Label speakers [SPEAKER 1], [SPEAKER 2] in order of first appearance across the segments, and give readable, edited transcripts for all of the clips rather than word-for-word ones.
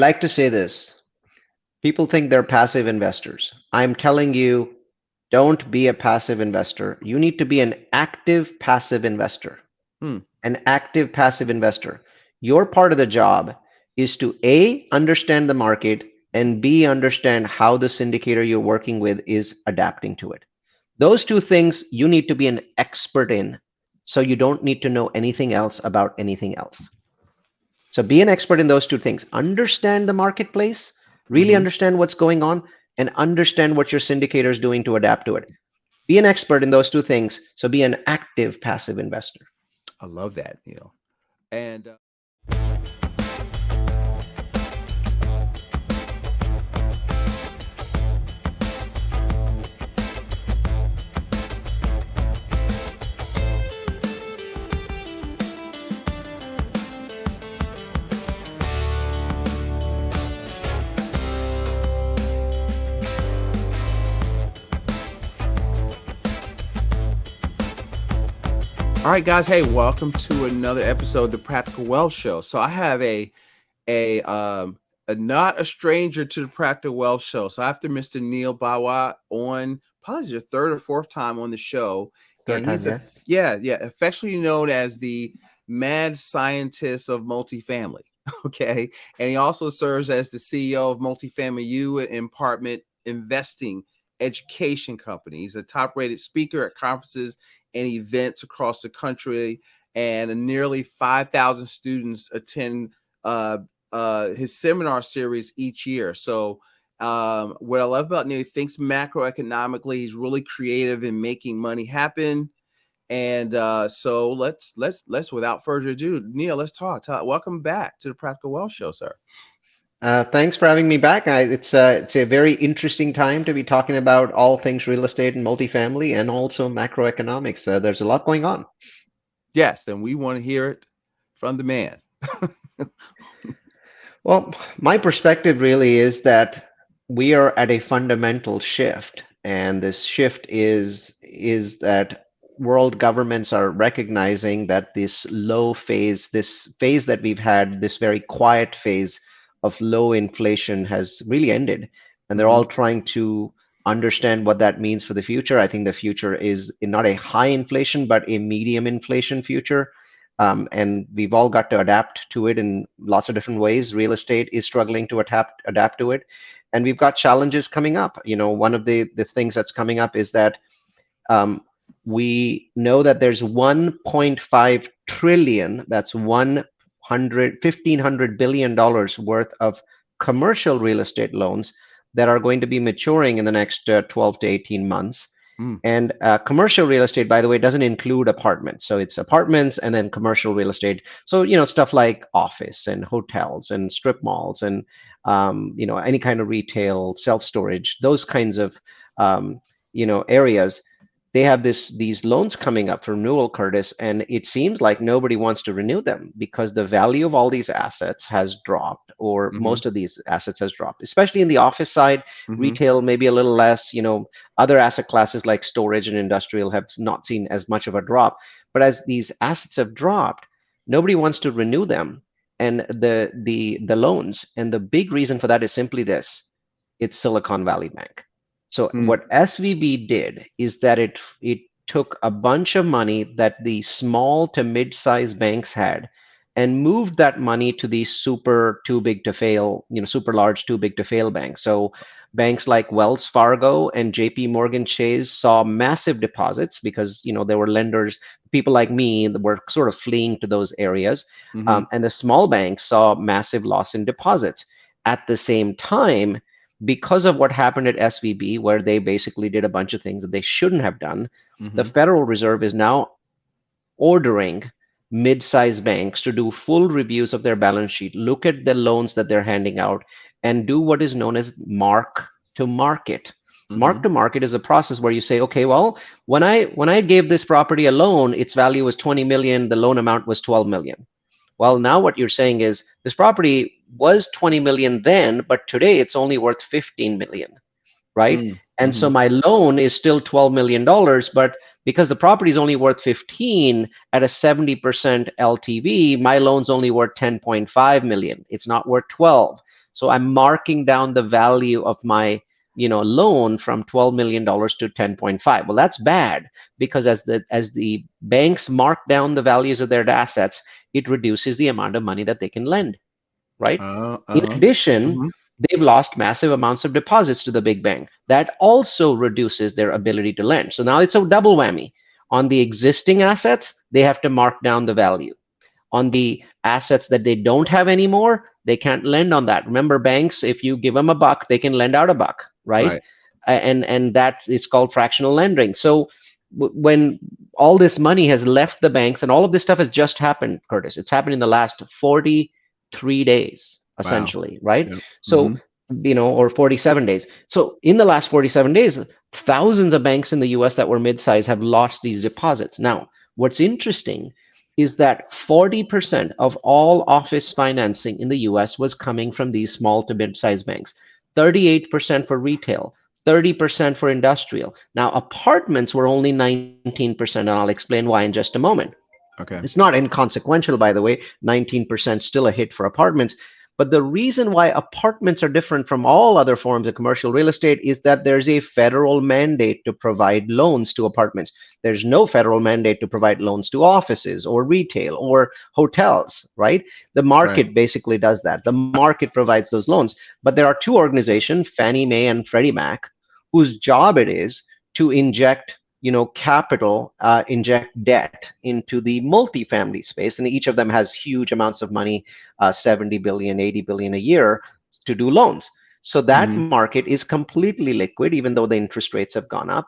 [SPEAKER 1] like to say this. People think they're passive investors. I'm telling you, don't be a passive investor. You need to be an active passive investor.
[SPEAKER 2] Hmm.
[SPEAKER 1] An active passive investor. Your part of the job is to A, understand the market, and B, understand how the syndicator you're working with is adapting to it. Those two things you need to be an expert in, so you don't need to know anything else about anything else. So be an expert in those two things. Understand the marketplace, really
[SPEAKER 2] Mm-hmm.
[SPEAKER 1] understand what's going on, and understand what your syndicator is doing to adapt to it. Be an expert in those two things. So be an active passive investor.
[SPEAKER 2] I love that, Neil. And all right, guys. Hey, welcome to another episode of the Practical Wealth Show. So I have a not a stranger to the Practical Wealth Show. So after Mr. Neal Bawa on probably your third or fourth time on the show,
[SPEAKER 1] Third
[SPEAKER 2] and
[SPEAKER 1] time,
[SPEAKER 2] he's a
[SPEAKER 1] yeah.
[SPEAKER 2] affectionately known as the mad scientist of multifamily. Okay, and he also serves as the CEO of Multifamily U and Apartment Investing Education Company. He's a top-rated speaker at conferences and events across the country, and nearly 5,000 students attend uh, his seminar series each year. So what I love about Neil, he thinks macroeconomically. He's really creative in making money happen. And so let's without further ado, Neil, let's talk. Welcome back to the Practical Wealth Show, sir.
[SPEAKER 1] Thanks for having me back. It's a very interesting time to be talking about all things real estate and multifamily, and also macroeconomics. There's a lot going on.
[SPEAKER 2] Yes, and we want to hear it from the man.
[SPEAKER 1] Well, my perspective really is that we are at a fundamental shift, and this shift is that world governments are recognizing that this phase that we've had, this very quiet phase of low inflation has really ended, and they're
[SPEAKER 2] Mm-hmm.
[SPEAKER 1] all trying to understand what that means for the future. I think the future is not a high inflation, but a medium inflation future, and we've all got to adapt to it in lots of different ways. Real estate is struggling to adapt to it, and we've got challenges coming up. One of the things that's coming up is that um, we know that there's 1.5 trillion, that's 1,500 billion dollars worth of commercial real estate loans that are going to be maturing in the next 12 to 18 months.
[SPEAKER 2] Mm.
[SPEAKER 1] And commercial real estate, by the way, doesn't include apartments. So it's apartments and then commercial real estate. So, stuff like office and hotels and strip malls and, any kind of retail, self-storage, those kinds of, areas. They have these loans coming up for renewal, Curtis, and it seems like nobody wants to renew them because the value of all these assets has dropped, or
[SPEAKER 2] Mm-hmm.
[SPEAKER 1] most of these assets has dropped, especially in the office side.
[SPEAKER 2] Mm-hmm.
[SPEAKER 1] Retail, maybe a little less. Other asset classes like storage and industrial have not seen as much of a drop. But as these assets have dropped, nobody wants to renew them and the loans. And the big reason for that is simply this: it's Silicon Valley Bank. So
[SPEAKER 2] Mm.
[SPEAKER 1] what SVB did is that it took a bunch of money that the small to mid-sized banks had and moved that money to these super too big to fail, super large too big to fail banks. So banks like Wells Fargo and JP Morgan Chase saw massive deposits because there were lenders, people like me, that were sort of fleeing to those areas,
[SPEAKER 2] Mm-hmm.
[SPEAKER 1] and the small banks saw massive loss in deposits. At the same time, because of what happened at SVB, where they basically did a bunch of things that they shouldn't have done, the
[SPEAKER 2] Mm-hmm.
[SPEAKER 1] Federal Reserve is now ordering mid-sized banks to do full reviews of their balance sheet, look at the loans that they're handing out, and do what is known as mark to market. Mark
[SPEAKER 2] Mm-hmm.
[SPEAKER 1] to market is a process where you say, okay, well, when I gave this property a loan, its value was 20 million, the loan amount was 12 million. Well, now what you're saying is this property was 20 million then, but today it's only worth 15 million, right? And so
[SPEAKER 2] Mm-hmm.
[SPEAKER 1] my loan is still $12 million, but because the property is only worth 15 at a 70% LTV, my loan's only worth 10.5 million. It's not worth 12. So I'm marking down the value of my loan from $12 million to 10.5. Well, that's bad, because as the banks mark down the values of their assets, it reduces the amount of money that they can lend, right? In
[SPEAKER 2] Uh-huh.
[SPEAKER 1] addition,
[SPEAKER 2] Hmm.
[SPEAKER 1] they've lost massive amounts of deposits to the big bank. That also reduces their ability to lend. So now it's a double whammy. On the existing assets, they have to mark down the value. On the assets that they don't have anymore, they can't lend on that. Remember, banks, if you give them a buck, they can lend out a buck, right?
[SPEAKER 2] Right.
[SPEAKER 1] And that is called fractional lending. So when all this money has left the banks, and all of this stuff has just happened, Curtis, it's happened in the last 43 days,
[SPEAKER 2] Wow.
[SPEAKER 1] essentially, right?
[SPEAKER 2] Yeah.
[SPEAKER 1] So,
[SPEAKER 2] Hmm.
[SPEAKER 1] or 47 days. So in the last 47 days, thousands of banks in the US that were mid-size have lost these deposits. Now, what's interesting is that 40% of all office financing in the US was coming from these small to mid-sized banks, 38% for retail, 30% for industrial. Now, apartments were only 19%, and I'll explain why in just a moment.
[SPEAKER 2] Okay.
[SPEAKER 1] It's not inconsequential, by the way. 19% still a hit for apartments. But the reason why apartments are different from all other forms of commercial real estate is that there's a federal mandate to provide loans to apartments. There's no federal mandate to provide loans to offices or retail or hotels, right? The
[SPEAKER 2] Right.
[SPEAKER 1] market basically does that. The market provides those loans. But there are two organizations, Fannie Mae and Freddie Mac, whose job it is to inject capital, inject debt into the multifamily space, and each of them has huge amounts of money, 70 billion, 80 billion a year to do loans. So that
[SPEAKER 2] Hmm.
[SPEAKER 1] market is completely liquid, even though the interest rates have gone up.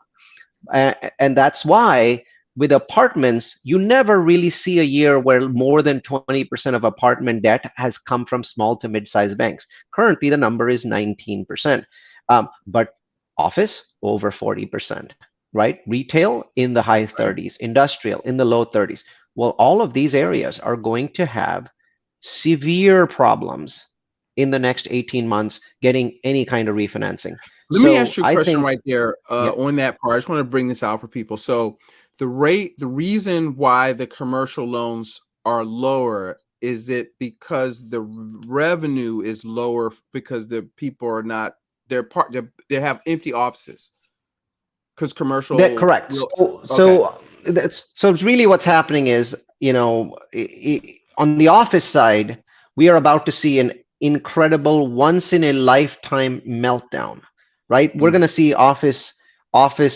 [SPEAKER 1] And that's why with apartments, you never really see a year where more than 20% of apartment debt has come from small to mid-sized banks. Currently, the number is 19%. But office, over 40%, right? Retail in the high
[SPEAKER 2] Right.
[SPEAKER 1] 30s, industrial in the low 30s. Well, all of these areas are going to have severe problems in the next 18 months getting any kind of refinancing.
[SPEAKER 2] Let me
[SPEAKER 1] So
[SPEAKER 2] ask you a
[SPEAKER 1] I
[SPEAKER 2] question
[SPEAKER 1] think,
[SPEAKER 2] right there
[SPEAKER 1] yeah,
[SPEAKER 2] on that part. I just want to bring this out for people. So the reason why the commercial loans are lower, is it because the revenue is lower because the people are not they have empty offices because
[SPEAKER 1] that
[SPEAKER 2] commercial
[SPEAKER 1] correct.
[SPEAKER 2] real
[SPEAKER 1] So,
[SPEAKER 2] okay.
[SPEAKER 1] it's really what's happening is, on the office side, we are about to see an incredible once in a lifetime meltdown, right? We're
[SPEAKER 2] Mm,
[SPEAKER 1] going to see office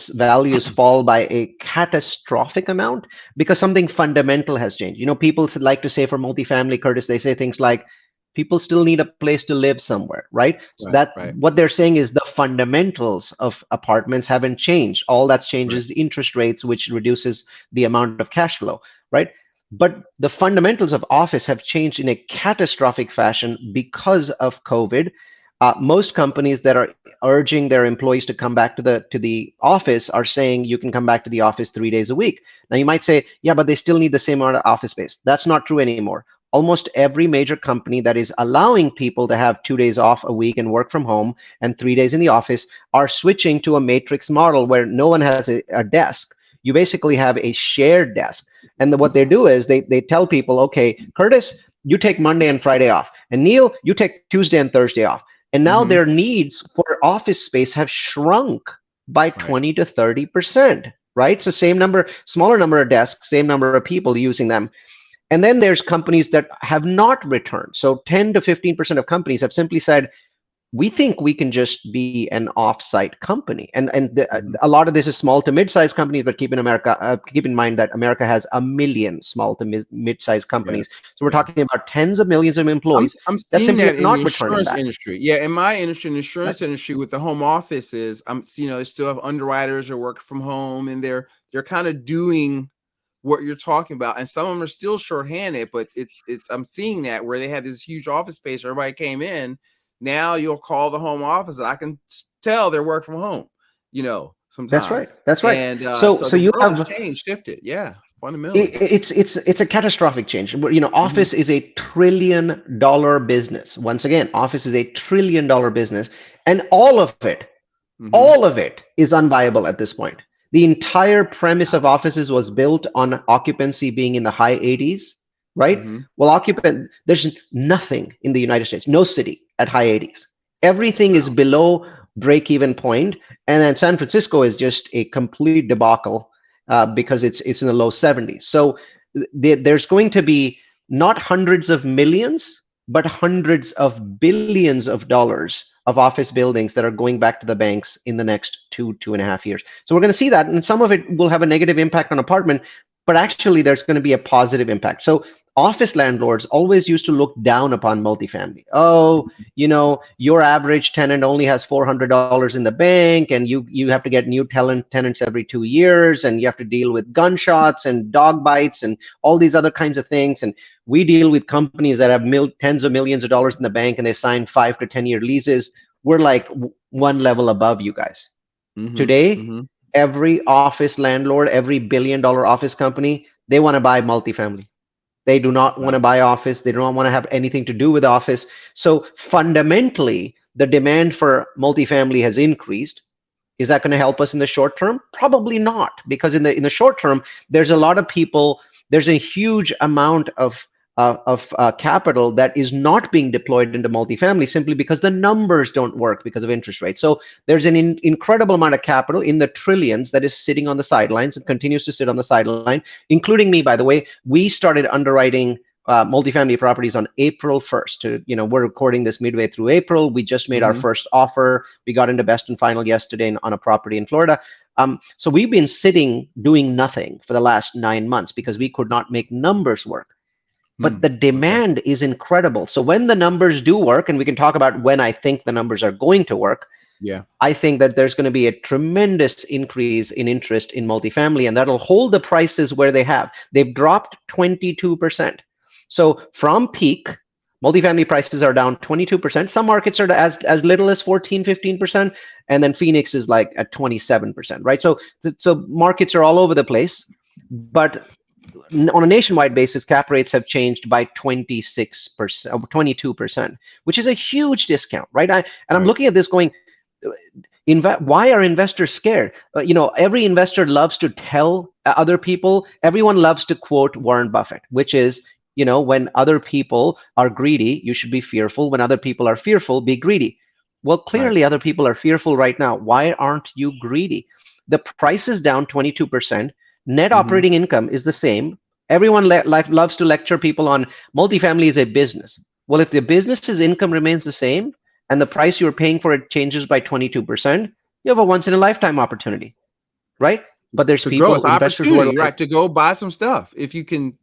[SPEAKER 1] values fall by a catastrophic amount because something fundamental has changed. People like to say for multifamily, Curtis, they say things like people still need a place to live somewhere, right? So
[SPEAKER 2] right,
[SPEAKER 1] that
[SPEAKER 2] right,
[SPEAKER 1] what they're saying is the fundamentals of apartments haven't changed. All that's changed
[SPEAKER 2] right.
[SPEAKER 1] is interest rates, which reduces the amount of cash flow, right? But the fundamentals of office have changed in a catastrophic fashion because of COVID. Most companies that are urging their employees to come back to the office are saying you can come back to the office 3 days a week. Now you might say, yeah, but they still need the same amount of office space. That's not true anymore. Almost every major company that is allowing people to have 2 days off a week and work from home and 3 days in the office are switching to a matrix model where no one has a desk. You basically have a shared desk. And what they do is they tell people, okay, Curtis, you take Monday and Friday off. And Neal, you take Tuesday and Thursday off. And now
[SPEAKER 2] Hmm.
[SPEAKER 1] their needs for office space have shrunk by
[SPEAKER 2] Right.
[SPEAKER 1] 20 to 30%, right? So same number, smaller number of desks, same number of people using them. And then there's companies that have not returned. So 10 to 15% of companies have simply said, we think we can just be an off-site company, and
[SPEAKER 2] Hmm.
[SPEAKER 1] a lot of this is small to mid-sized companies. But keep in mind that America has a million small to mid-sized
[SPEAKER 2] Yeah.
[SPEAKER 1] companies, so we're
[SPEAKER 2] Yeah.
[SPEAKER 1] talking about tens of millions of employees
[SPEAKER 2] I'm
[SPEAKER 1] that
[SPEAKER 2] seeing
[SPEAKER 1] simply are
[SPEAKER 2] that in
[SPEAKER 1] not
[SPEAKER 2] the
[SPEAKER 1] returning
[SPEAKER 2] insurance
[SPEAKER 1] back.
[SPEAKER 2] industry. Yeah, in my industry, in the
[SPEAKER 1] Right.
[SPEAKER 2] insurance industry with the home offices, they still have underwriters or work from home, and they're kind of doing what you're talking about. And some of them are still shorthanded, but it's I'm seeing that where they had this huge office space, everybody came in. Now you'll call the home office. I can tell they're work from home,
[SPEAKER 1] That's
[SPEAKER 2] sometime.
[SPEAKER 1] right. That's right.
[SPEAKER 2] And
[SPEAKER 1] So
[SPEAKER 2] so
[SPEAKER 1] so
[SPEAKER 2] the
[SPEAKER 1] you
[SPEAKER 2] world has
[SPEAKER 1] have
[SPEAKER 2] changed, shifted. Yeah,
[SPEAKER 1] it,
[SPEAKER 2] fundamentally.
[SPEAKER 1] it's a catastrophic change.
[SPEAKER 2] Hmm.
[SPEAKER 1] Office is $1 trillion business. Once again, Office is $1 trillion business, and
[SPEAKER 2] Hmm.
[SPEAKER 1] all of it is unviable at this point. The entire premise of offices was built on occupancy being in the high 80s. right?
[SPEAKER 2] Mm-hmm.
[SPEAKER 1] Well, occupant, there's nothing in the United States, no city at high 80s. Everything is
[SPEAKER 2] Wow.
[SPEAKER 1] below break even point, and then San Francisco is just a complete debacle because it's in the low 70s. So there's going to be not hundreds of millions, but hundreds of billions of dollars of office buildings that are going back to the banks in the next 2.5 years. So we're going to see that, and some of it will have a negative impact on apartment, but actually there's going to be a positive impact. So office landlords always used to look down upon multifamily. Oh, your average tenant only has $400 in the bank, and you have to get new tenants every 2 years, and you have to deal with gunshots and dog bites and all these other kinds of things. And we deal with companies that have tens of millions of dollars in the bank, and they sign 5 to 10 year leases. We're like one level above you guys.
[SPEAKER 2] Mm-hmm.
[SPEAKER 1] Today,
[SPEAKER 2] Mm-hmm.
[SPEAKER 1] every office landlord, every billion-dollar office company, they want to buy multifamily. They do not want
[SPEAKER 2] Right.
[SPEAKER 1] to buy office. They do not want to have anything to do with office. So fundamentally, the demand for multifamily has increased. Is that going to help us in the short term? Probably not, because in the short term, there's a lot of people. There's a huge amount of capital that is not being deployed into multifamily simply because the numbers don't work because of interest rates. So there's an incredible amount of capital in the trillions that is sitting on the sidelines and continues to sit on the sideline, including me, by the way. We started underwriting multifamily properties on April 1st. We're recording this midway through April. We just made our
[SPEAKER 2] Mm-hmm.
[SPEAKER 1] first offer. We got into best and final yesterday on a property in Florida. So we've been sitting doing nothing for the last 9 months because we could not make numbers work. But the
[SPEAKER 2] Okay.
[SPEAKER 1] demand is incredible. So when the numbers do work, and we can talk about when I think the numbers are going to work,
[SPEAKER 2] Yeah.
[SPEAKER 1] I think that there's going to be a tremendous increase in interest in multifamily, and that'll hold the prices where they have. They've dropped 22%. So from peak, multifamily prices are down 22%. Some markets are as little as 14, 15%, and then Phoenix is like at 27%, right? So markets are all over the place, but on a nationwide basis, cap rates have changed by 26%, 22%, which is a huge discount, right? And I'm
[SPEAKER 2] Right.
[SPEAKER 1] looking at this going, why are investors scared? Every investor loves to tell other people. Everyone loves to quote Warren Buffett, which is, when other people are greedy, you should be fearful. When other people are fearful, be greedy. Well,
[SPEAKER 2] Right.
[SPEAKER 1] clearly other people are fearful right now. Why aren't you greedy? The price is down 22%. Net
[SPEAKER 2] Mm-hmm.
[SPEAKER 1] operating income is the same. Everyone loves to lecture people on multifamily is a business. Well, if the business's income remains the same, and the price you're paying for it changes by 22%, you have a once in a lifetime opportunity, right? But there's
[SPEAKER 2] To grow, it's
[SPEAKER 1] people,
[SPEAKER 2] an
[SPEAKER 1] investors who are
[SPEAKER 2] opportunity,
[SPEAKER 1] like,
[SPEAKER 2] right? To go buy some stuff if you can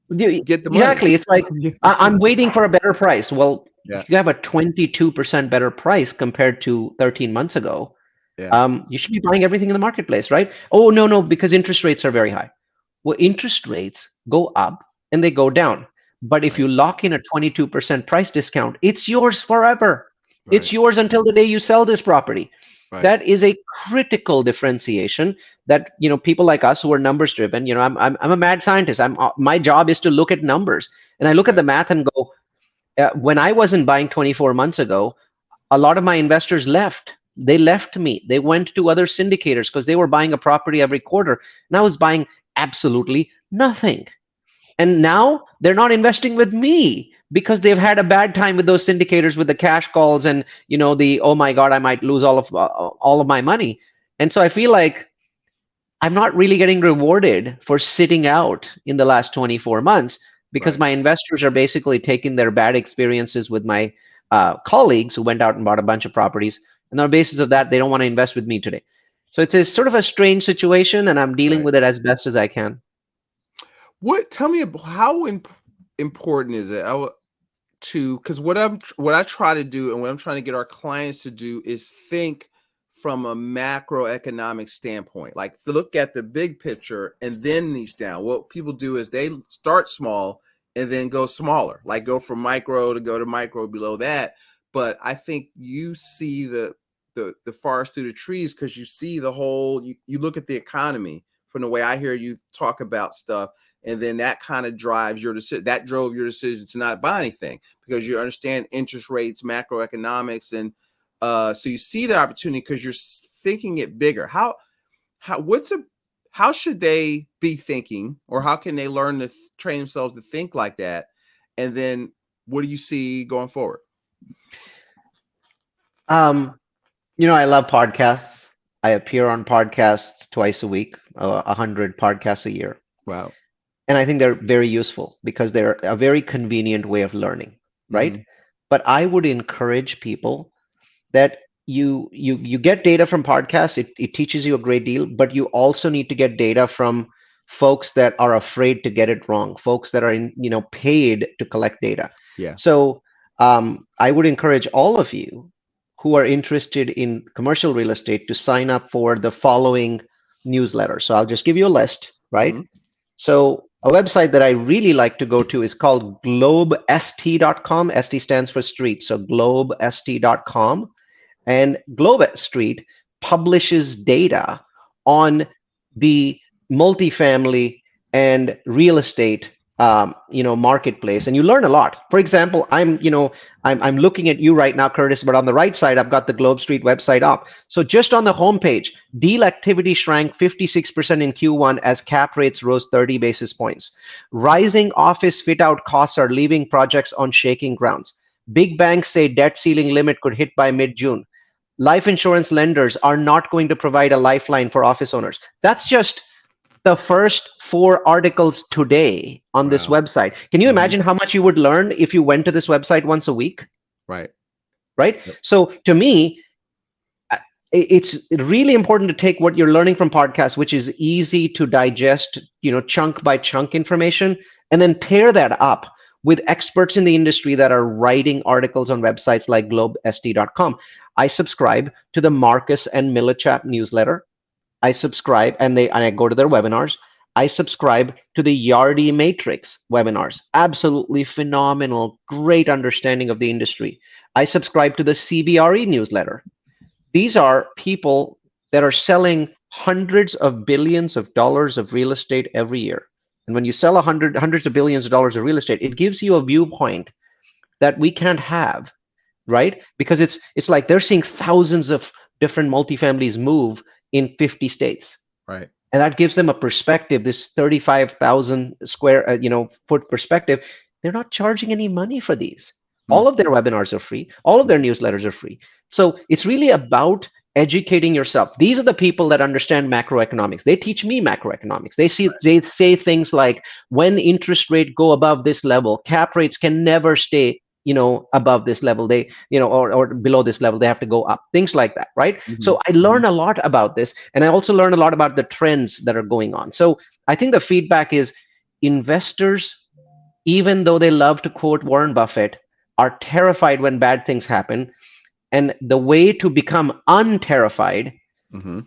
[SPEAKER 2] get the money.
[SPEAKER 1] exactly. It's like,
[SPEAKER 2] Yeah.
[SPEAKER 1] I'm waiting for a better price. Well,
[SPEAKER 2] Yeah.
[SPEAKER 1] if you have a 22% better price compared to 13 months ago,
[SPEAKER 2] Yeah.
[SPEAKER 1] you should be buying everything in the marketplace, right? Oh, no, no, because interest rates are very high. Well, interest rates go up and they go down. But if
[SPEAKER 2] Right.
[SPEAKER 1] you lock in a 22% price discount, it's yours forever. It's
[SPEAKER 2] Right.
[SPEAKER 1] yours until the day you sell this property.
[SPEAKER 2] Right.
[SPEAKER 1] That is a critical differentiation that people like us who are numbers driven. I'm a mad scientist. My job is to look at numbers, and I look at
[SPEAKER 2] Right.
[SPEAKER 1] the math and go, when I wasn't buying 24 months ago, a lot of my investors left. They left me. They went to other syndicators because they were buying a property every quarter, and I was buying absolutely nothing. And now they're not investing with me because they've had a bad time with those syndicators with the cash calls and the, oh my god, I might lose all of my money. And so I feel like I'm not really getting rewarded for sitting out in the last 24 months because
[SPEAKER 2] Right.
[SPEAKER 1] my investors are basically taking their bad experiences with my colleagues who went out and bought a bunch of properties, and on the basis of that they don't want to invest with me today. So it's a sort of a strange situation, and I'm dealing
[SPEAKER 2] Right.
[SPEAKER 1] with it as best as I can.
[SPEAKER 2] What? Tell me about how important is it? To because what I try to do and what I'm trying to get our clients to do is think from a macroeconomic standpoint, like look at the big picture and then niche down. What people do is they start small and then go smaller, like go from micro to go to micro below that. But I think you see the forest through the trees because you see the whole. You look at the economy from the way I hear you talk about stuff, and then that kind of drives your decision. That drove your decision to not buy anything because you understand interest rates, macroeconomics, and so you see the opportunity because you're thinking it bigger. How what's a how should they be thinking, or how can they learn to train themselves to think like that? And then what do you see going forward?
[SPEAKER 1] Um, I love podcasts. I appear on podcasts twice a week, 100 podcasts a year.
[SPEAKER 2] Wow.
[SPEAKER 1] And I think they're very useful because they're a very convenient way of learning, right?
[SPEAKER 2] Mm-hmm.
[SPEAKER 1] But I would encourage people that you get data from podcasts. It teaches you a great deal, but you also need to get data from folks that are afraid to get it wrong, folks that are paid to collect data.
[SPEAKER 2] Yeah.
[SPEAKER 1] So I would encourage all of you who are interested in commercial real estate to sign up for the following newsletter. So I'll just give you a list, right?
[SPEAKER 2] Mm-hmm.
[SPEAKER 1] So a website that I really like to go to is called globest.com. ST stands for street. So globest.com. And Globe Street publishes data on the multifamily and real estate marketplace, and you learn a lot. For example, I'm looking at you right now, Curtis, but on the right side I've got the Globe Street website up. So just on the homepage, deal activity shrank 56% in Q1 as cap rates rose 30 basis points. Rising office fit out costs are leaving projects on shaking grounds. Big banks say debt ceiling limit could hit by mid-June. Life insurance lenders are not going to provide a lifeline for office owners. That's just the first four articles today on this
[SPEAKER 2] Wow.
[SPEAKER 1] website. Can you
[SPEAKER 2] Mm-hmm.
[SPEAKER 1] imagine how much you would learn if you went to this website once a week?
[SPEAKER 2] Right.
[SPEAKER 1] Right?
[SPEAKER 2] Yep.
[SPEAKER 1] So to me, it's really important to take what you're learning from podcasts, which is easy to digest, chunk by chunk information, and then pair that up with experts in the industry that are writing articles on websites like globest.com. I subscribe to the Marcus and Millichap newsletter. I subscribe and I go to their webinars. I subscribe to the Yardi Matrix webinars. Absolutely phenomenal, great understanding of the industry. I subscribe to the CBRE newsletter. These are people that are selling hundreds of billions of dollars of real estate every year. And when you sell hundreds of billions of dollars of real estate, it gives you a viewpoint that we can't have, right? Because it's like they're seeing thousands of different multifamilies move in 50 states.
[SPEAKER 2] Right.
[SPEAKER 1] And that gives them a perspective, this 35,000 square foot perspective. They're not charging any money for these. All of their webinars are free, all of their newsletters are free. So it's really about educating yourself. These are the people that understand macroeconomics. They teach me macroeconomics. They say things like, when interest rates go above this level, cap rates can never stay above this level, they or below this level, they have to go up, things like that, right?
[SPEAKER 2] Mm-hmm.
[SPEAKER 1] So I learn a lot about this, and I also learn a lot about the trends that are going on. So I think the feedback is, investors, even though they love to quote Warren Buffett, are terrified when bad things happen, and the way to become unterrified
[SPEAKER 2] Mm-hmm.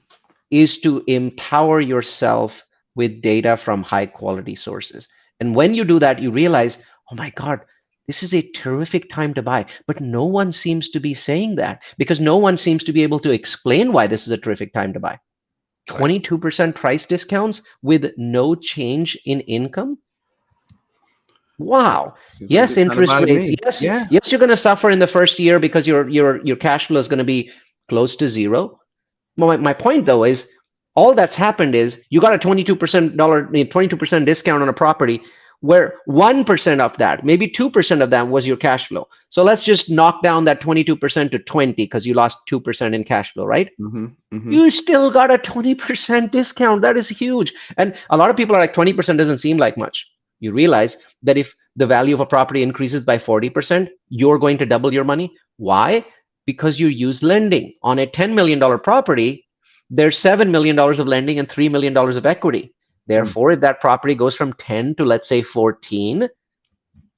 [SPEAKER 1] is to empower yourself with data from high quality sources. And when you do that, you realize, oh my God, this is a terrific time to buy. But no one seems to be saying that, because no one seems to be able to explain why this is a terrific time to buy.
[SPEAKER 2] Right.
[SPEAKER 1] 22% price discounts with no change in income. Wow.
[SPEAKER 2] Seems like a
[SPEAKER 1] Yes,
[SPEAKER 2] good time to
[SPEAKER 1] interest
[SPEAKER 2] buy to
[SPEAKER 1] rates.
[SPEAKER 2] me.
[SPEAKER 1] Yes,
[SPEAKER 2] Yeah.
[SPEAKER 1] yes, you're going to suffer in the first year because your cash flow is going to be close to zero. My point though is, all that's happened is you got a 22% discount on a property, where 1% of that, maybe 2% of that was your cash flow. So let's just knock down that 22% to 20 because you lost 2% in cash flow, right?
[SPEAKER 2] Mm-hmm. Mm-hmm.
[SPEAKER 1] You still got a 20% discount. That is huge. And a lot of people are like, 20% doesn't seem like much. You realize that if the value of a property increases by 40%, you're going to double your money. Why? Because you use lending. On a $10 million property, there's $7 million of lending and $3 million of equity. Therefore, if that property goes from 10 to, let's say, 14,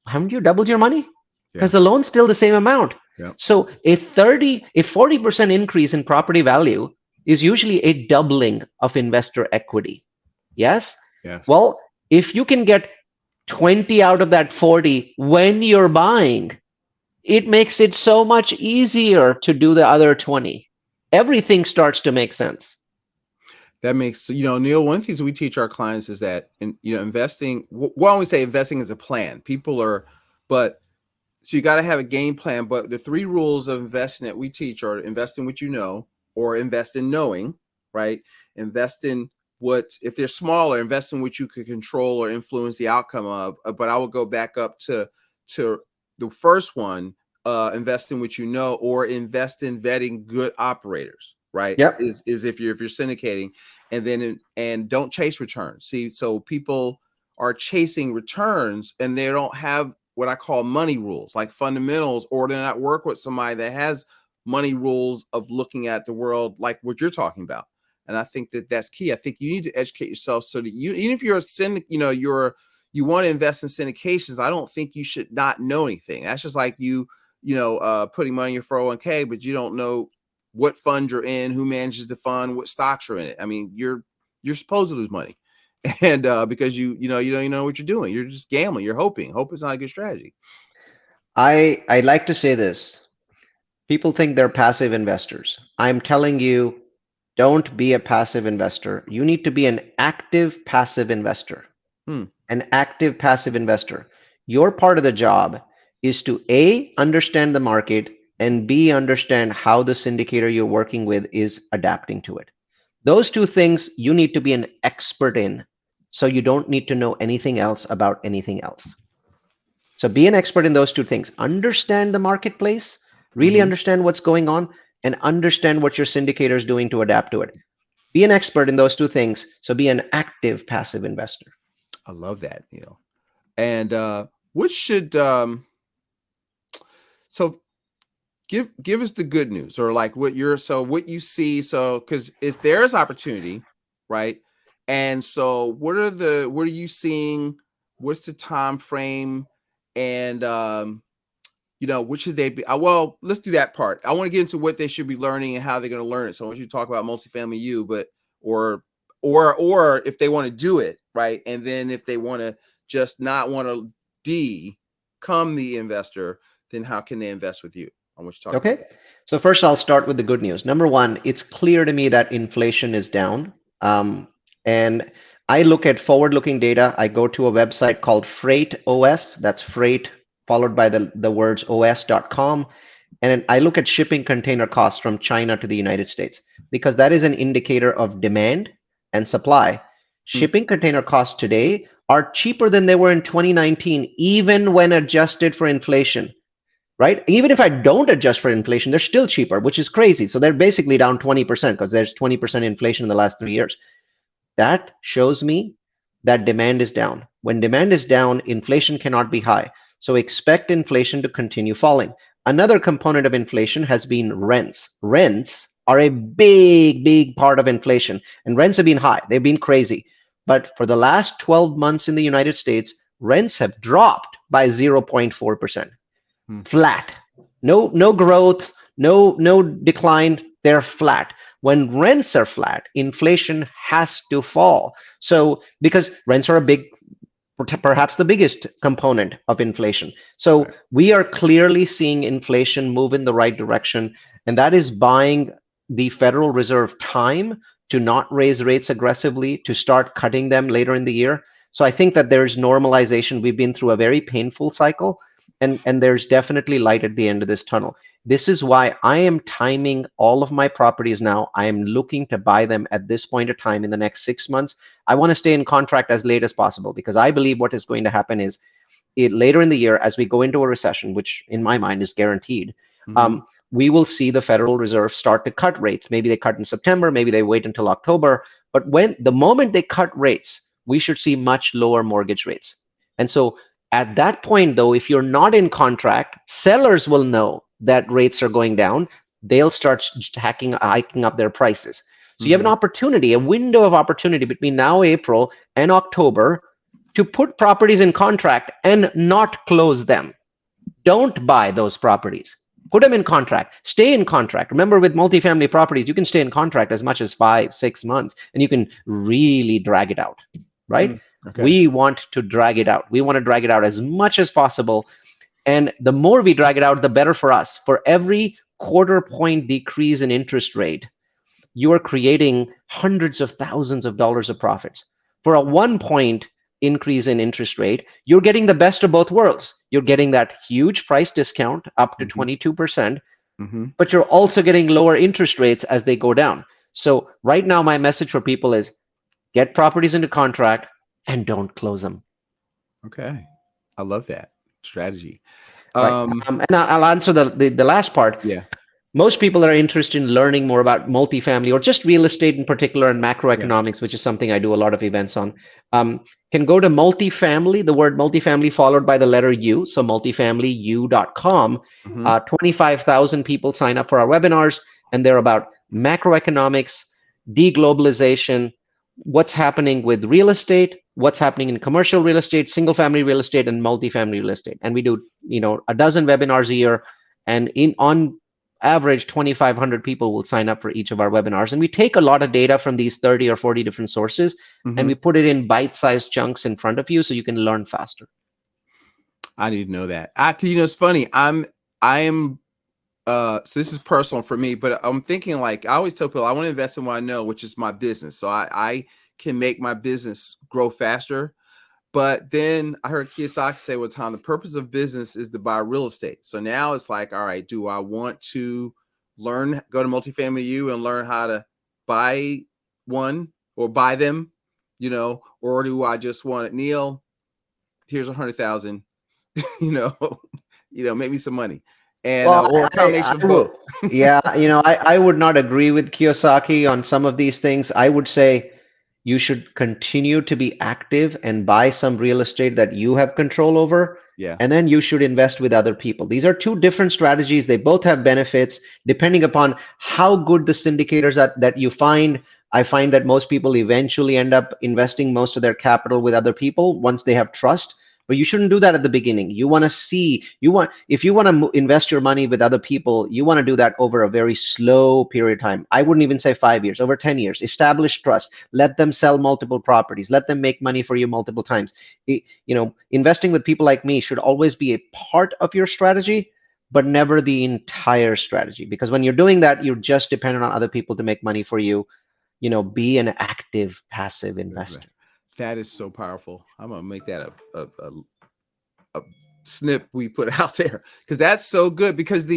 [SPEAKER 1] haven't you doubled your money?
[SPEAKER 2] Yeah.
[SPEAKER 1] Because the loan's still the same amount.
[SPEAKER 2] Yeah.
[SPEAKER 1] So a 40% increase in property value is usually a doubling of investor equity. Yes?
[SPEAKER 2] Yes.
[SPEAKER 1] Well, if you can get 20 out of that 40 when you're buying, it makes it so much easier to do the other 20. Everything starts to make sense.
[SPEAKER 2] That makes, Neil, one of the things we teach our clients is that, investing, well, we say investing is a plan. But so you got to have a game plan. But the three rules of investing that we teach are: invest in what you know, or invest in knowing, right? Invest in what, if they're smaller, invest in what you could control or influence the outcome of. But I will go back up to to the first one, invest in what you know, or invest in vetting good operators, right?
[SPEAKER 1] Yep.
[SPEAKER 2] Is if you're syndicating, and then and don't chase returns. See, so people are chasing returns and they don't have what I call money rules, like fundamentals, or they're not work with somebody that has money rules of looking at the world like what you're talking about. And I think that that's key. I think you need to educate yourself so that you, even if you're a you want to invest in syndications, I don't think you should not know anything. That's just like putting money in your 401k, but you don't know what fund you're in, who manages the fund, what stocks are in it. I mean, you're supposed to lose money, and because you don't know what you're doing. You're just gambling. You're hoping. Hope is not a good strategy.
[SPEAKER 1] I like to say this. People think they're passive investors. I'm telling you, don't be a passive investor. You need to be an active passive investor.
[SPEAKER 2] Hmm.
[SPEAKER 1] An active passive investor. Your part of the job is to A, understand the market, and B, understand how the syndicator you're working with is adapting to it. Those two things you need to be an expert in, so you don't need to know anything else about anything else. So be an expert in those two things. Understand the marketplace, really
[SPEAKER 2] Mm-hmm.
[SPEAKER 1] understand what's going on, and understand what your syndicator is doing to adapt to it. Be an expert in those two things. So be an active passive investor.
[SPEAKER 2] I love that, And what should so give us the good news, or like what you see, so because if there's opportunity, right? And so what are you seeing? What's the time frame? And what should they be? Well, let's do that part. I want to get into what they should be learning and how they're going to learn it. So I want you to talk about multifamily U, but or if they want to do it, right? And then if they want to just not want to become the investor, then how can they invest with you? I want you to talk about
[SPEAKER 1] Okay.
[SPEAKER 2] that.
[SPEAKER 1] So first, I'll start with the good news. Number one, it's clear to me that inflation is down. And I look at forward-looking data. I go to a website called Freight OS. That's freight followed by the words os.com. And I look at shipping container costs from China to the United States because that is an indicator of demand and supply.
[SPEAKER 2] Hmm.
[SPEAKER 1] Shipping container costs today are cheaper than they were in 2019, even when adjusted for inflation, right? Even if I don't adjust for inflation, they're still cheaper, which is crazy. So they're basically down 20% because there's 20% inflation in the last 3 years. That shows me that demand is down. When demand is down, inflation cannot be high. So expect inflation to continue falling. Another component of inflation has been rents. Rents are a big, big part of inflation, and rents have been high. They've been crazy. But for the last 12 months in the United States, rents have dropped by 0.4%.
[SPEAKER 2] Hmm.
[SPEAKER 1] Flat. No growth, no decline. They're flat. When rents are flat, inflation has to fall. So because rents are a big, perhaps the biggest component of inflation. So
[SPEAKER 2] Right.
[SPEAKER 1] we are clearly seeing inflation move in the right direction, and that is buying the Federal Reserve time to not raise rates aggressively, to start cutting them later in the year. So I think that there's normalization. We've been through a very painful cycle, and there's definitely light at the end of this tunnel. This is why I am timing all of my properties now. I am looking to buy them at this point of time in the next 6 months. I want to stay in contract as late as possible because I believe what is going to happen is later in the year, as we go into a recession, which in my mind is guaranteed,
[SPEAKER 2] Mm-hmm.
[SPEAKER 1] we will see the Federal Reserve start to cut rates. Maybe they cut in September, maybe they wait until October. But when the moment they cut rates, we should see much lower mortgage rates. And so at that point, though, if you're not in contract, sellers will know that rates are going down. They'll start hiking up their prices. So you have an
[SPEAKER 2] Mm-hmm.
[SPEAKER 1] opportunity, a window of opportunity between now, April, and October to put properties in contract and not close them. Don't buy those properties. Put them in contract. Stay in contract. Remember, with multifamily properties, you can stay in contract as much as 5, 6 months, and you can really drag it out, right?
[SPEAKER 2] Mm. Okay.
[SPEAKER 1] We want to drag it out. We want to drag it out as much as possible. And the more we drag it out, the better for us. For every quarter point decrease in interest rate, you are creating hundreds of thousands of dollars of profits. For a 1 point increase in interest rate, you're getting the best of both worlds. You're getting that huge price discount up to
[SPEAKER 2] Mm-hmm.
[SPEAKER 1] 22%,
[SPEAKER 2] Mm-hmm.
[SPEAKER 1] but you're also getting lower interest rates as they go down. So right now, my message for people is get properties into contract and don't close them.
[SPEAKER 2] Okay. I love that. strategy.
[SPEAKER 1] right?
[SPEAKER 2] Um,
[SPEAKER 1] And I'll answer the last part.
[SPEAKER 2] yeah,
[SPEAKER 1] Most people are interested in learning more about multifamily or just real estate in particular and
[SPEAKER 2] yeah.
[SPEAKER 1] macroeconomics, which is something I do a lot of events on. Can go to multifamily, the word multifamily followed by the letter U, so multifamilyu.com.
[SPEAKER 2] Hmm.
[SPEAKER 1] 25,000 people sign up for our webinars, and they're about macroeconomics, deglobalization, what's happening with real estate, what's happening in commercial real estate, single family real estate, and multifamily real estate. And we do, a dozen webinars a year, and in on average 2,500 people will sign up for each of our webinars, and we take a lot of data from these 30 or 40 different sources, and
[SPEAKER 2] Hmm.
[SPEAKER 1] we put it in bite-sized chunks in front of you so you can learn faster.
[SPEAKER 2] I need to know that. It's funny. I am so this is personal for me, but I'm thinking, like, I always tell people I want to invest in what I know, which is my business. So I can make my business grow faster. But then I heard Kiyosaki say one time, the purpose of business is to buy real estate. So now it's like, all right, do I want to go to multifamily U and learn how to buy one or buy them, or do I just want it, Neal, here's 100,000, you know, make me some money, and
[SPEAKER 1] Well,
[SPEAKER 2] or a combination
[SPEAKER 1] I
[SPEAKER 2] of
[SPEAKER 1] would,
[SPEAKER 2] both.
[SPEAKER 1] yeah, I would not agree with Kiyosaki on some of these things. I would say you should continue to be active and buy some real estate that you have control over,
[SPEAKER 2] Yeah.
[SPEAKER 1] and then you should invest with other people. These are two different strategies. They both have benefits depending upon how good the syndicators that you find. I find that most people eventually end up investing most of their capital with other people once they have trust. But you shouldn't do that at the beginning. You want to see, if you want to invest your money with other people, you want to do that over a very slow period of time. I wouldn't even say 5 years, over 10 years. Establish trust. Let them sell multiple properties. Let them make money for you multiple times. Investing with people like me should always be a part of your strategy, but never the entire strategy. Because when you're doing that, you're just dependent on other people to make money for you. Be an active, passive
[SPEAKER 2] Right.
[SPEAKER 1] investor.
[SPEAKER 2] That is so powerful. I'm gonna make that a snip we put out there, because that's so good, because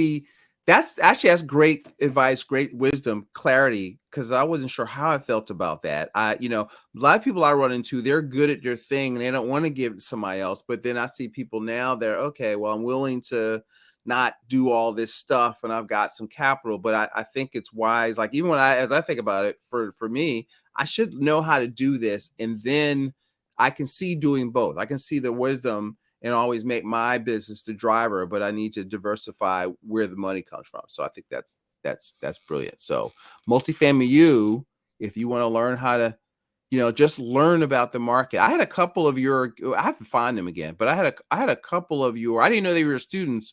[SPEAKER 2] that's great advice, great wisdom, clarity, because I wasn't sure how I felt about that. A lot of people I run into, they're good at their thing and they don't want to give it to somebody else, but then I see people now, they're okay, well, I'm willing to not do all this stuff and I've got some capital, but I think it's wise, like, even as I think about it, for me, I should know how to do this, and then I can see doing both. I can see the wisdom and always make my business the driver, but I need to diversify where the money comes from. So I think that's brilliant. So multifamily U, if you want to learn how to, just learn about the market. I had a couple of I have to find them again, but I had a couple of I didn't know they were students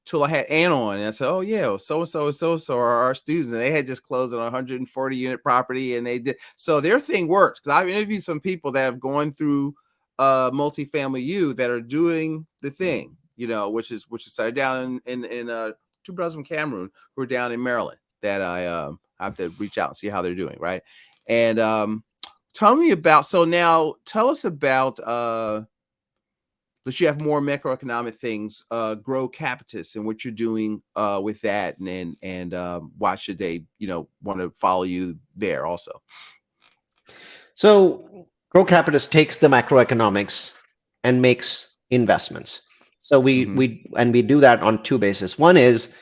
[SPEAKER 2] till I had Ann on, and I said, "Oh yeah, so and so and so so are our students," and they had just closed on a 140 unit property, and they did, so their thing works, because I've interviewed some people that have gone through multifamily U that are doing the thing, which is started down in two brothers from Cameroon who are down in Maryland that I have to reach out and see how they're doing, right? And tell me about, so now tell us about but you have more macroeconomic things, grow capitis, and what you're doing with that, and why should they, want to follow you there also?
[SPEAKER 1] So Grow Capitalist takes the macroeconomics and makes investments. So
[SPEAKER 2] Hmm.
[SPEAKER 1] we do that on two bases. One is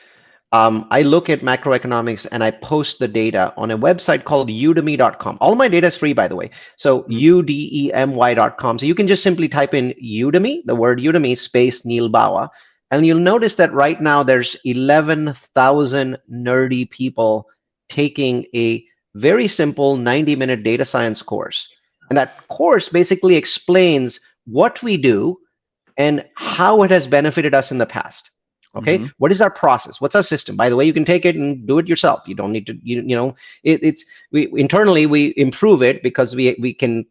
[SPEAKER 1] I look at macroeconomics and I post the data on a website called udemy.com. All my data is free, by the way. So
[SPEAKER 2] Hmm.
[SPEAKER 1] udemy.com. So you can just simply type in Udemy, the word Udemy space Neal Bawa, and you'll notice that right now there's 11,000 nerdy people taking a very simple 90-minute data science course. And that course basically explains what we do and how it has benefited us in the past. Okay,
[SPEAKER 2] Hmm.
[SPEAKER 1] what is our process? What's our system? By the way, you can take it and do it yourself. You don't need to, it's we internally we improve it because we can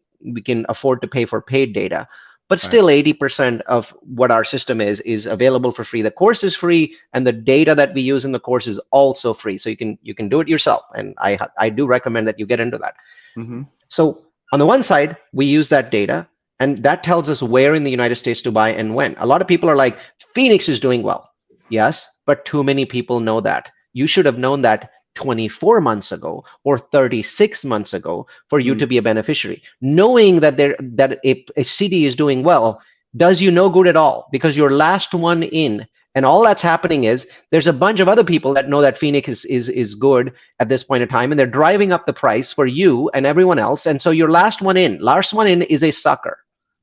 [SPEAKER 1] afford to pay for paid data. But
[SPEAKER 2] Right.
[SPEAKER 1] still 80% of what our system is available for free. The course is free, and the data that we use in the course is also free. So you can do it yourself. And I do recommend that you get into that.
[SPEAKER 2] Hmm.
[SPEAKER 1] So on the one side, we use that data, and that tells us where in the United States to buy and when. A lot of people are like, Phoenix is doing well. Yes, but too many people know that. You should have known that 24 months ago or 36 months ago for you
[SPEAKER 2] Hmm.
[SPEAKER 1] to be a beneficiary. Knowing that a city is doing well does you no good at all because you're last one in. And all that's happening is there's a bunch of other people that know that Phoenix is good at this point in time, and they're driving up the price for you and everyone else. And so you're last one in. Last one in is a sucker,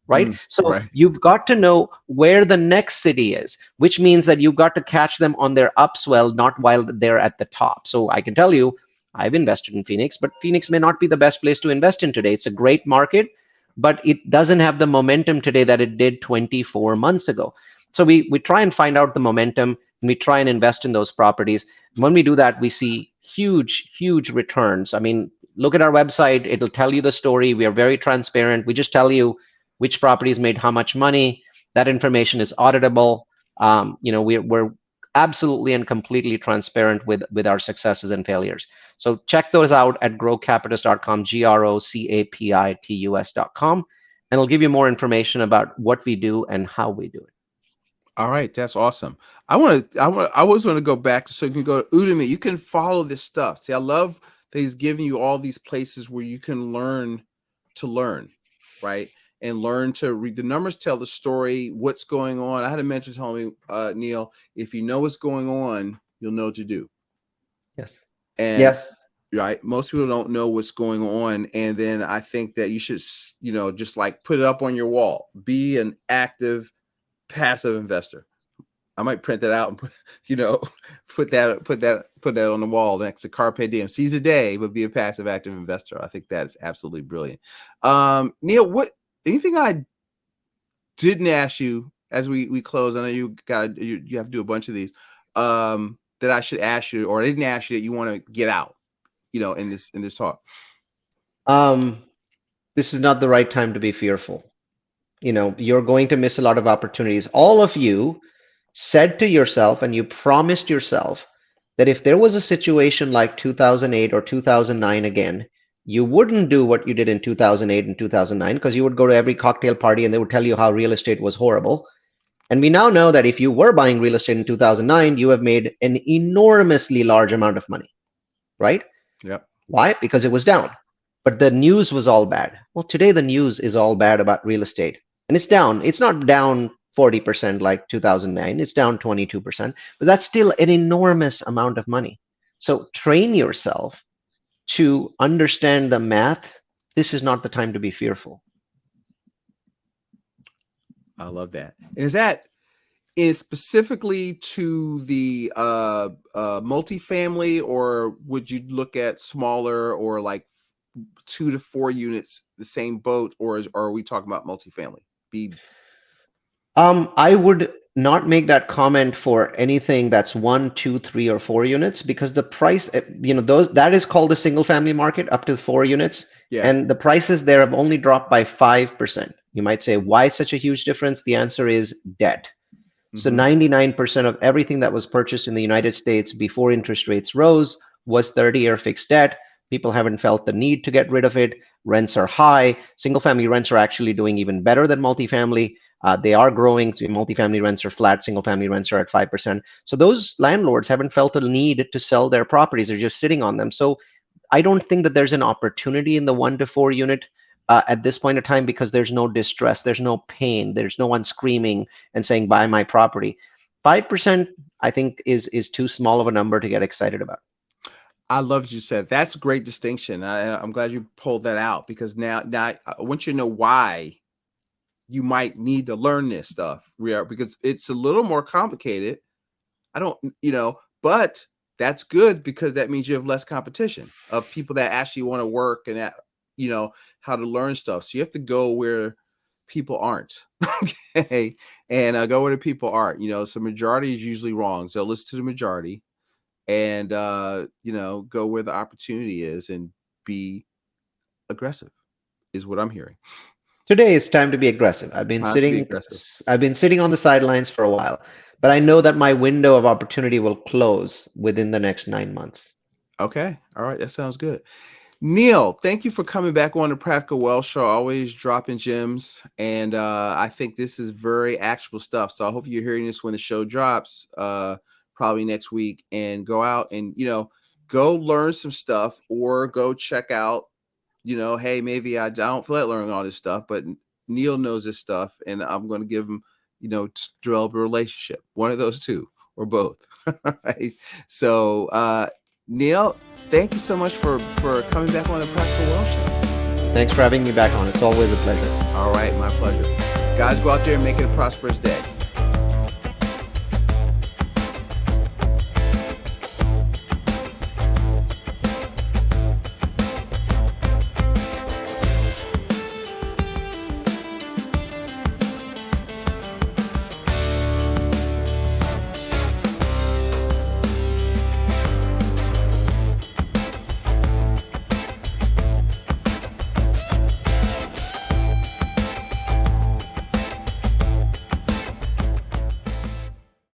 [SPEAKER 1] right? So
[SPEAKER 2] Right.
[SPEAKER 1] you've got to know where the next city is, which means that you've got to catch them on their upswell, not while they're at the top. So I can tell you, I've invested in Phoenix, but Phoenix may not be the best place to invest in today. It's a great market, but it doesn't have the momentum today that it did 24 months ago. So we try and find out the momentum and we try and invest in those properties. And when we do that, we see huge returns. I mean, look at our website, it'll tell you the story. We are very transparent. We just tell you which properties made how much money. That information is auditable. We're absolutely and completely transparent with our successes and failures. So check those out at growcapitus.com, GROCAPITUS.com, and it'll give you more information about what we do and how we do it.
[SPEAKER 2] All right, that's awesome. I always want to go back so you can go to Udemy. You can follow this stuff. See, I love that he's giving you all these places where you can learn to learn, right? And learn to read. The numbers tell the story, what's going on. I had a mentor tell me, Neal, if you know what's going on, you'll know what to do.
[SPEAKER 1] Yes.
[SPEAKER 2] And
[SPEAKER 1] Yes.
[SPEAKER 2] right, most people don't know what's going on. And then I think that you should, just like put it up on your wall. Be an active, passive investor. I might print that out and put, put that on the wall next to Carpe Diem. Seize a day, but be a passive active investor. I think that is absolutely brilliant. Neal, anything I didn't ask you as we close? I know you have to do a bunch of these. That I should ask you, or I didn't ask you that you want to get out, in this talk.
[SPEAKER 1] Um, this is not the right time to be fearful. You're going to miss a lot of opportunities. All of you said to yourself and you promised yourself that if there was a situation like 2008 or 2009 again, you wouldn't do what you did in 2008 and 2009 because you would go to every cocktail party and they would tell you how real estate was horrible. And we now know that if you were buying real estate in 2009, you have made an enormously large amount of money, right?
[SPEAKER 2] Yep.
[SPEAKER 1] Why? Because it was down. But the news was all bad. Well, today the news is all bad about real estate. And it's down. It's not down 40% like 2009. It's down 22%. But that's still an enormous amount of money. So train yourself to understand the math. This is not the time to be fearful.
[SPEAKER 2] I love that. And is specifically to the multifamily, or would you look at smaller or like 2 to 4 units, the same boat, or are we talking about multifamily?
[SPEAKER 1] I would not make that comment for anything that's one, two, three, or 4 units because the price, those that is called the single family market up to 4 units,
[SPEAKER 2] Yeah.
[SPEAKER 1] and the prices there have only dropped by 5%. You might say, why such a huge difference? The answer is debt. So
[SPEAKER 2] Mm-hmm.
[SPEAKER 1] 99% of everything that was purchased in the United States before interest rates rose was 30-year fixed debt. People haven't felt the need to get rid of it. Rents are high. Single family rents are actually doing even better than multifamily. They are growing. So multifamily rents are flat. Single family rents are at 5%. So those landlords haven't felt a need to sell their properties. They're just sitting on them. So I don't think that there's an opportunity in the 1 to 4 unit at this point in time because there's no distress, there's no pain, there's no one screaming and saying, buy my property. 5%, I think, is too small of a number to get excited about.
[SPEAKER 2] I love what you said. That's a great distinction. I'm glad you pulled that out, because now I want you to know why you might need to learn this stuff, because it's a little more complicated. I don't, but that's good because that means you have less competition of people that actually want to work and how to learn stuff. So you have to go where people aren't. Okay. And go where the people aren't. So majority is usually wrong. So listen to the majority and, go where the opportunity is and be aggressive is what I'm hearing.
[SPEAKER 1] Today is time to be aggressive.
[SPEAKER 2] Time to be aggressive.
[SPEAKER 1] I've been sitting on the sidelines for a while, but I know that my window of opportunity will close within the next 9 months.
[SPEAKER 2] Okay. All right. That sounds good. Neal, thank you for coming back on the Practical Wealth Show. Always dropping gems, and I think this is very actionable stuff. So I hope you're hearing this when the show drops, probably next week, and go out and go learn some stuff, or go check out. Hey, maybe I don't feel like learning all this stuff, but Neal knows this stuff, and I'm going to give him, develop a relationship. One of those two or both. Right. So, Neal, thank you so much for coming back on the Practical Wealth Show.
[SPEAKER 1] Thanks for having me back on. It's always a pleasure.
[SPEAKER 2] All right, my pleasure. Guys, go out there and make it a prosperous day.